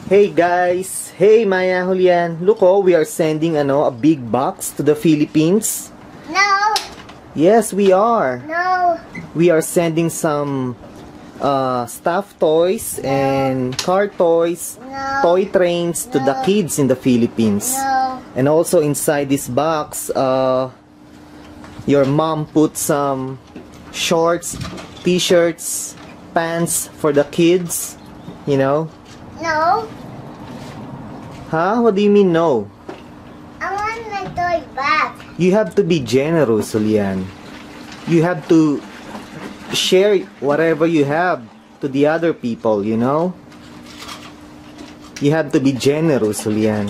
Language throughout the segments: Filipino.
Hey guys! Hey Maya, Julian. Look, oh, we are sending a big box to the Philippines. No. Yes, we are. No. We are sending some stuffed toys and car toys, No. toy trains to the kids in the Philippines. No. And also inside this box, your mom put some shorts, t-shirts, pants for the kids, you know. No. Huh? What do you mean no? I want my toy back. You have to be generous, Julian. You have to share whatever you have to the other people, you know? You have to be generous, Julian.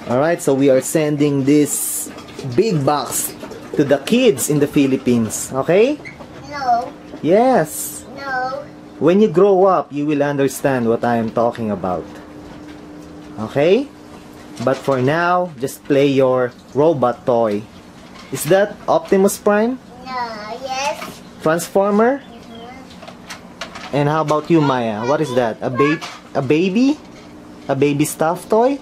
Alright, so we are sending this big box to the kids in the Philippines, okay? No. Yes. No. When you grow up, you will understand what I am talking about. Okay? But for now, just play your robot toy. Is that Optimus Prime? No. Yes. Transformer? And how about you, Maya? What is that? A baby? A baby stuffed toy?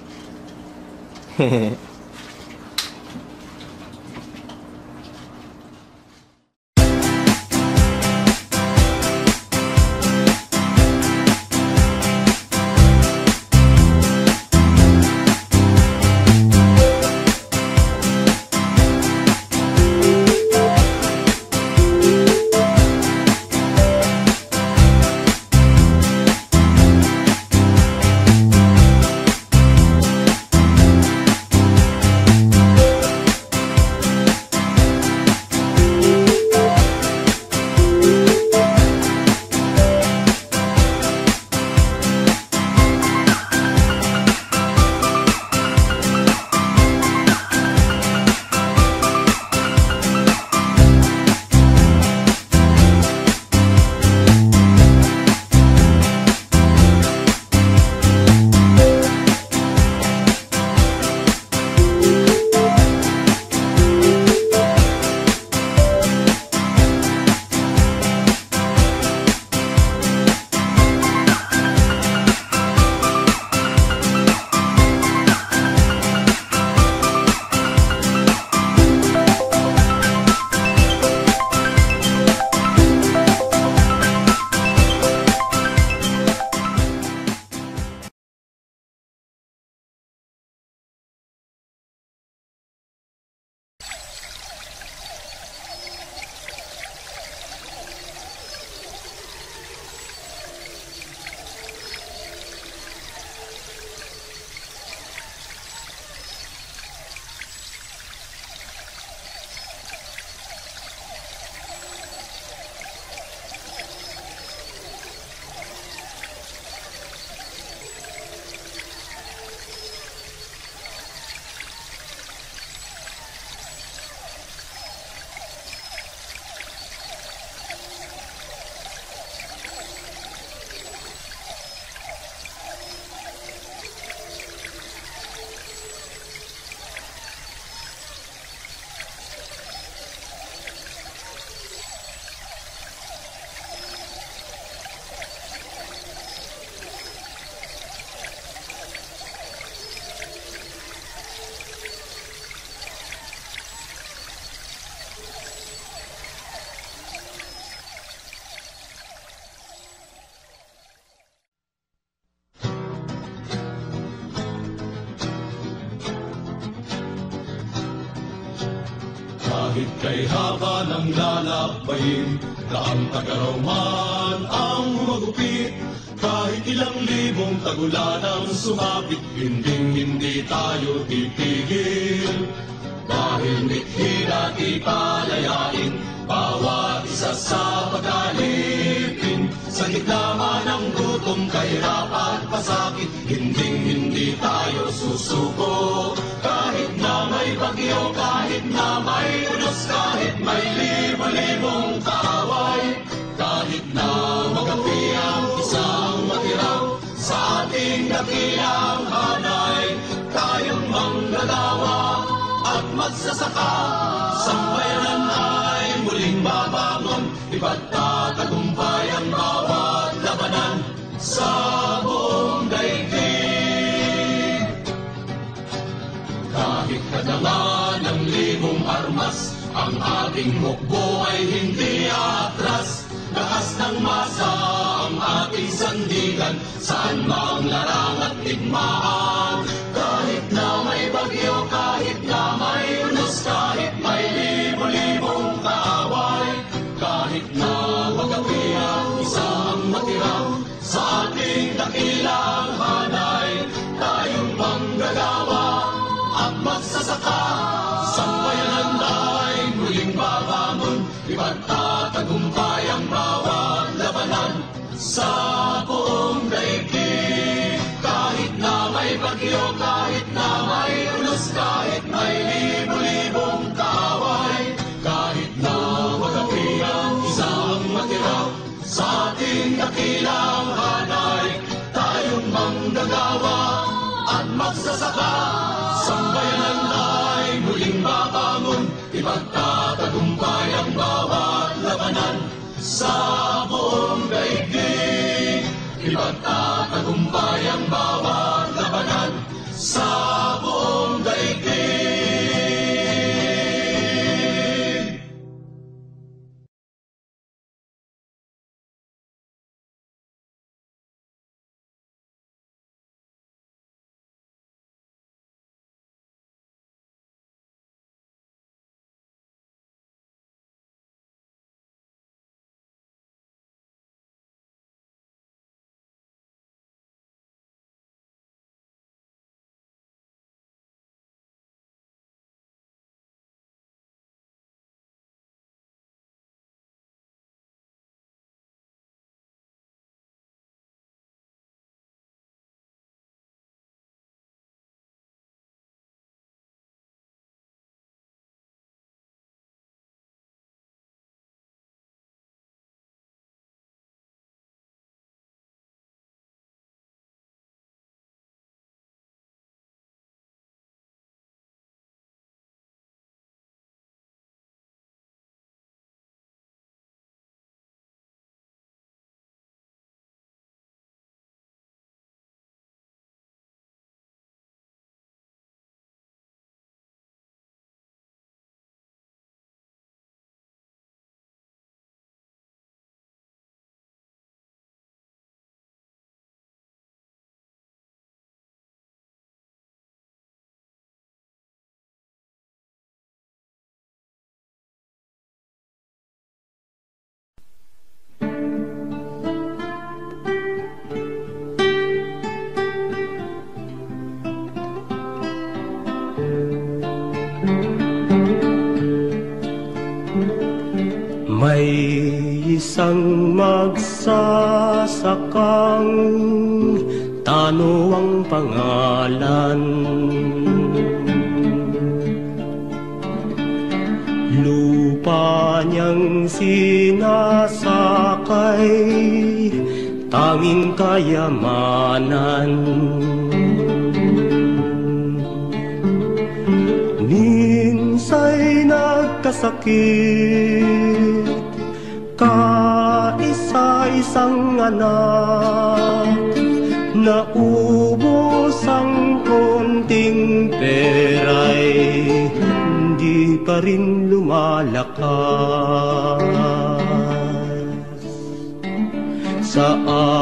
Kahit kay haba ng lalakbayin, daang tagaraw man ang humagupit. Kahit ilang libong tagulan ang sumapit, hindi tayo titigil. Dahil mithi natin palayain, bawat isa sa pag-alipin. Sa gitna man ng gutom, kahirapan, pasakit, hindi tayo susuko. Kahit na may bagyo, kahit na may unos, kahit may libo-libong kaaway, kahit na magapi ang isang matiraw sa ating dakilang hanay, tayong manggagawa at magsasaka, sambayanan ay muling babangon, ipagtatagumpay ang bawat labanan sa buhay. ating hukbo ay hindi atras. Lakas ng masa ang ating sandigan, saan mang larang at digmaan. Kahit na may bagyo, kahit na may unos, kahit may libo-libong kaaway, kahit na magabi ang isa ang matira sa ating dakilang hanay, tayong manggagawa at magsasaka. Sambayanan ay muling babangon, ipagtatagumpay ang bawat labanan sa buong daigdig. Kahit na may bagyo, kahit na may unos, kahit may libo-libong kaaway, kahit na magabi ang isa ang matira sa ating dakilang hanay, tayong manggagawa at magsasaka. Sambayanan ay muling babangon, ipagtatagumpay ang bawat labanan sa buong daigdig. Ipagtatagumpay ang bawat labanan sa buong daigdig. May isang magsasakang Tano ang pangalan. Lupa niyang sinasakay, tanging kayamanan. Minsa'y nagkasakit, kaisa-isang anak, naubos ang konting peray, hindi pa rin lumalakas. Sa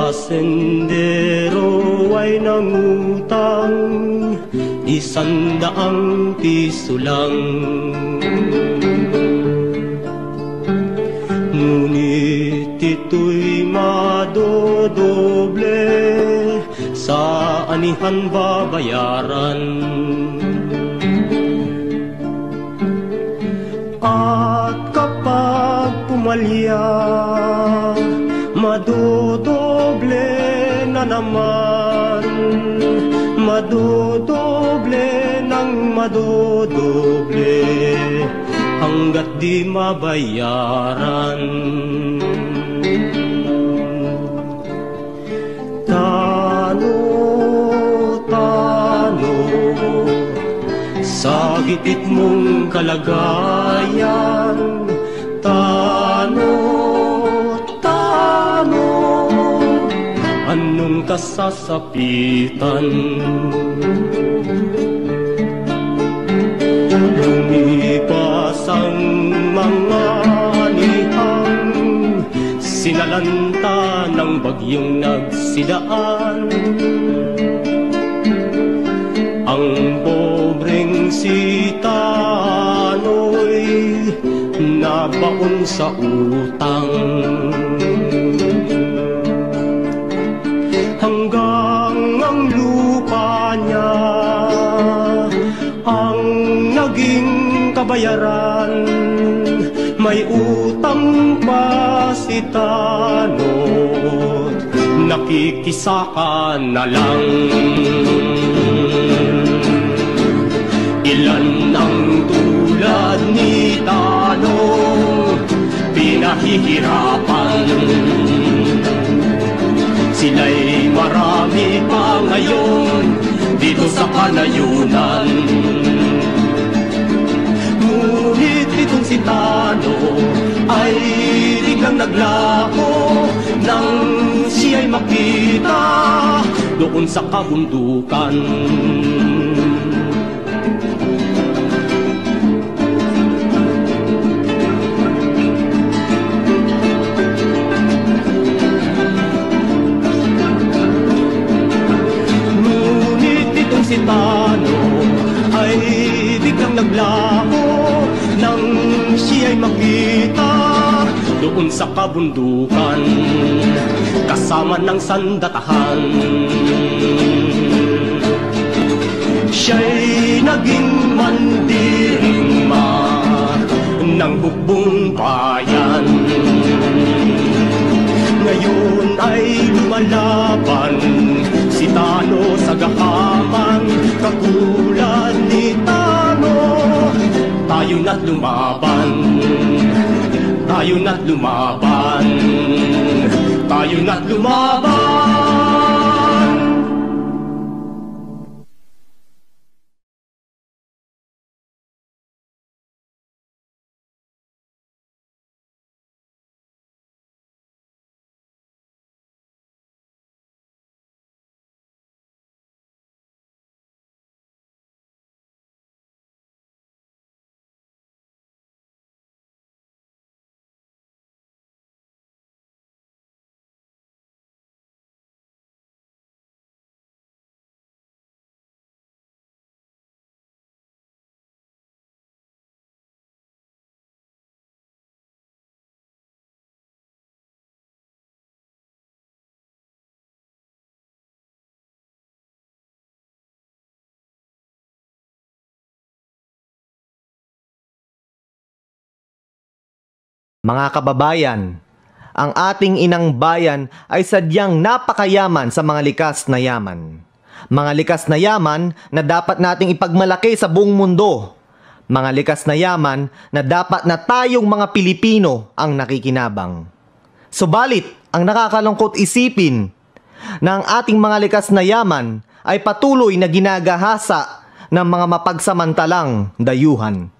asendero ay nangutang 100 piso lang. Ngunit ito'y madodoble, sa anihan babayaran. At kapag pumalya, madodoble na naman, madodoble ng madodoble, hanggat di mabayaran. Tano, tano, sa gitit mong kalagayan. Tano, tano, anong kasasapitan? Lumipas ang mga anihang sinalanta ng bagyong nagsidaan. Ang pobreng si Tano'y nabaon sa utang. Hanggang ang lupa niya ang naging kabayaran. May utang pa si Tano, nakikisaka na lang. Ilan ang tulad ni Tano, pinahihirapan. Sila'y marami pa ngayon dito sa kanayunan. Ngunit itong si Tano ay biglang naglaho nang siya'y makita doon sa kabundukan. Si Tano ay biglang naglaho nang siya'y makita doon sa kabundukan kasama ng sandatahan. Siya'y naging mandirigma ng bukbong bayan. Ngayon ay lumalaban si Tano sa gahaman, katulad ni Tano. Tayo na't lumaban, tayo na't lumaban, tayo na't lumaban. Mga kababayan, ang ating inang bayan ay sadyang napakayaman sa mga likas na yaman. Mga likas na yaman na dapat nating ipagmalaki sa buong mundo. Mga likas na yaman na dapat na tayong mga Pilipino ang nakikinabang. Subalit, ang nakakalungkot isipin na ang ating mga likas na yaman ay patuloy na ginagahasa ng mga mapagsamantalang dayuhan.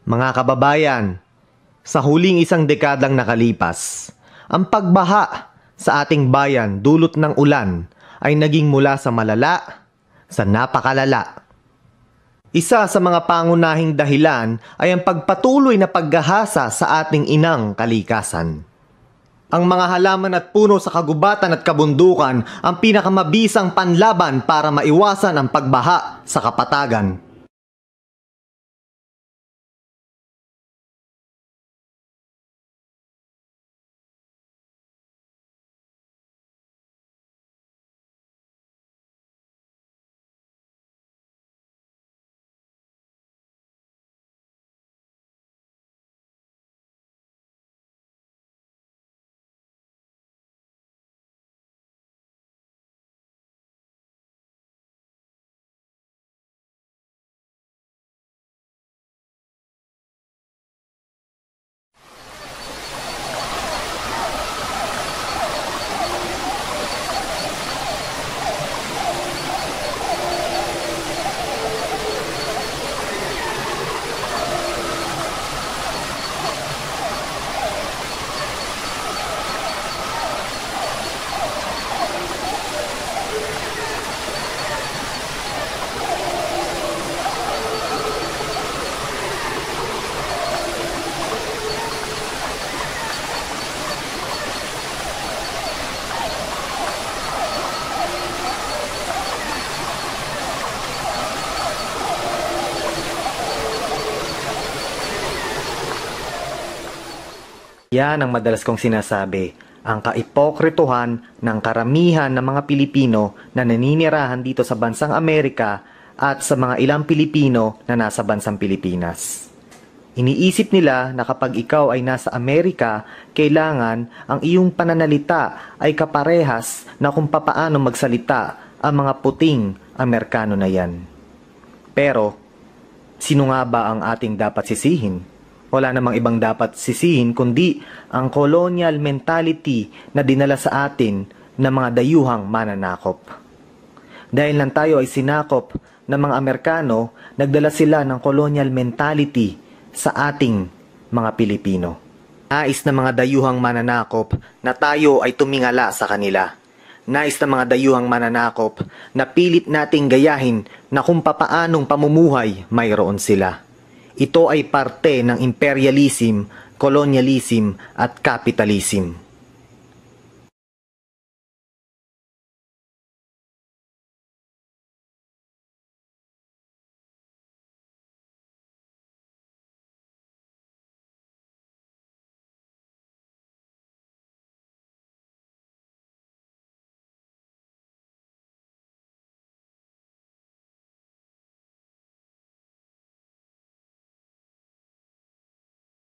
Mga kababayan, sa huling isang dekadang nakalipas, ang pagbaha sa ating bayan dulot ng ulan ay naging mula sa malala sa napakalala. Isa sa mga pangunahing dahilan ay ang pagpatuloy na paggahasa sa ating inang kalikasan. Ang mga halaman at puno sa kagubatan at kabundukan ang pinakamabisang panlaban para maiwasan ang pagbaha sa kapatagan. Yan ang madalas kong sinasabi, ang kaipokrituhan ng karamihan ng mga Pilipino na naninirahan dito sa bansang Amerika at sa mga ilang Pilipino na nasa bansang Pilipinas. Iniisip nila na kapag ikaw ay nasa Amerika, kailangan ang iyong pananalita ay kaparehas na kung papaano magsalita ang mga puting Amerikano na yan. Pero, sino nga ba ang ating dapat sisihin? Wala namang ibang dapat sisihin kundi ang colonial mentality na dinala sa atin ng mga dayuhang mananakop. Dahil lang tayo ay sinakop ng mga Amerikano, nagdala sila ng colonial mentality sa ating mga Pilipino. Nais ng mga dayuhang mananakop na tayo ay tumingala sa kanila. Nais ng mga dayuhang mananakop na pilit nating gayahin na kung papaanong pamumuhay mayroon sila. Ito ay parte ng imperialism, colonialism at capitalism.